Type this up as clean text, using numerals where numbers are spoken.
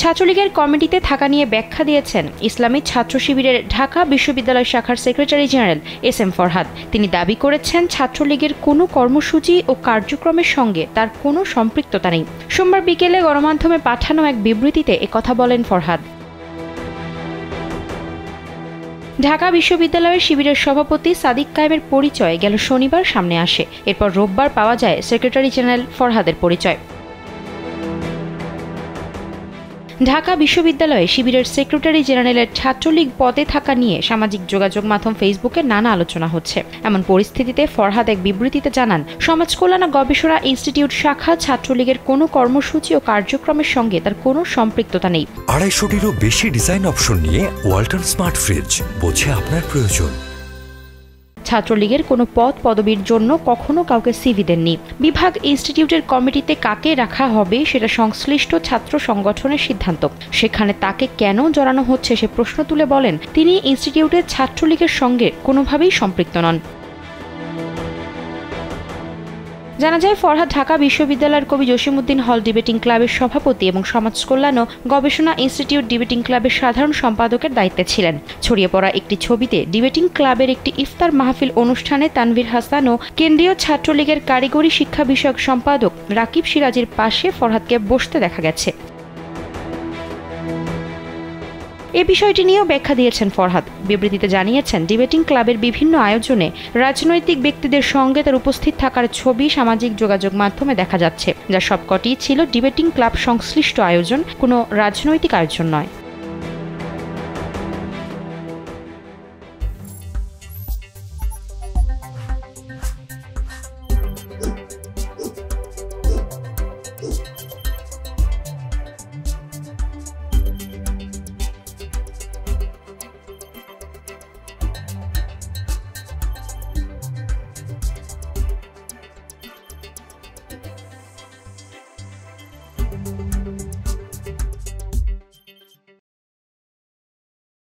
ছাত্রলীগের কমিটিতে থাকা নিয়ে ব্যাখ্যা দিয়েছেন ইসলামী ছাত্র শিবিরের ঢাকা বিশ্ববিদ্যালয় শাখার সেক্রেটারি জেনারেল SM ফরহাদ। তিনি দাবি করেছেন ছাত্রলীগের কোনো কর্মসূচি ও কার্যক্রমের সঙ্গে তার কোনো সম্পৃক্ততা নেই। সোমবার বিকেলে গণমাধ্যমে পাঠানো এক বিবৃতিতে একথা বলেন ফরহাদ। ঢাকা বিশ্ববিদ্যালয়ের শিবিরের সভাপতি সাদিক কায়েমের পরিচয় গেল শনিবার সামনে আসে। এরপর রোববার পাওয়া যায় সেক্রেটারি জেনারেল ফরহাদের পরিচয়। ঢাকা বিশ্ববিদ্যালয়ে শিবিরের সেক্রেটারি জেনারেলের ছাত্রলীগ পদে থাকা নিয়ে সামাজিক যোগাযোগ মাধ্যম ফেসবুকে নানা আলোচনা হচ্ছে। এমন পরিস্থিতিতে ফরহাদ এক বিবৃতিতে জানান, সমাজ কল্যাণ গবেষণা ইনস্টিটিউট শাখা ছাত্রলীগের কোনো কর্মসূচি ও কার্যক্রমের সঙ্গে তার কোনো সম্পৃক্ততা নেই। 250-টিরও বেশি ডিজাইন অপশন নিয়ে ওয়ালটন স্মার্ট ফ্রিজ, বোঝে আপনার প্রয়োজন। ছাত্রলীগের কোনো পদ পদবীর জন্য কখনো কাউকে সিভি দেননি। বিভাগ ইনস্টিটিউটের কমিটিতে কাকে রাখা হবে সেটা সংশ্লিষ্ট ছাত্র সংগঠনের সিদ্ধান্ত। সেখানে তাকে কেন জড়ানো হচ্ছে সে প্রশ্ন তুলে বলেন, তিনি ইনস্টিটিউটের ছাত্রলীগের সঙ্গে কোনোভাবেই সম্পৃক্ত নন। জানা যায়, ফরহাদ ঢাকা বিশ্ববিদ্যালয়ের কবি জসিমউদ্দিন হল ডিবেটিং ক্লাবের সভাপতি এবং সমাজ কল্যাণ ও গবেষণা ইনস্টিটিউট ডিবেটিং ক্লাবের সাধারণ সম্পাদকের দায়িত্বে ছিলেন। ছড়িয়ে পড়া একটি ছবিতে ডিবেটিং ক্লাবের একটি ইফতার মাহফিল অনুষ্ঠানে তানভীর হাসান ও কেন্দ্রীয় ছাত্রলীগের কারিগরি শিক্ষা বিষয়ক সম্পাদক রাকিব সিরাজের পাশে ফরহাদকে বসতে দেখা গেছে। এ বিষয়টি নিয়েও ব্যাখ্যা দিয়েছেন ফরহাদ। বিবৃতিতে জানিয়েছেন, ডিবেটিং ক্লাবের বিভিন্ন আয়োজনে রাজনৈতিক ব্যক্তিদের সঙ্গে তার উপস্থিত থাকার ছবি সামাজিক যোগাযোগ মাধ্যমে দেখা যাচ্ছে, যা সবকটিই ছিল ডিবেটিং ক্লাব সংশ্লিষ্ট আয়োজন, কোনো রাজনৈতিক আয়োজন নয়।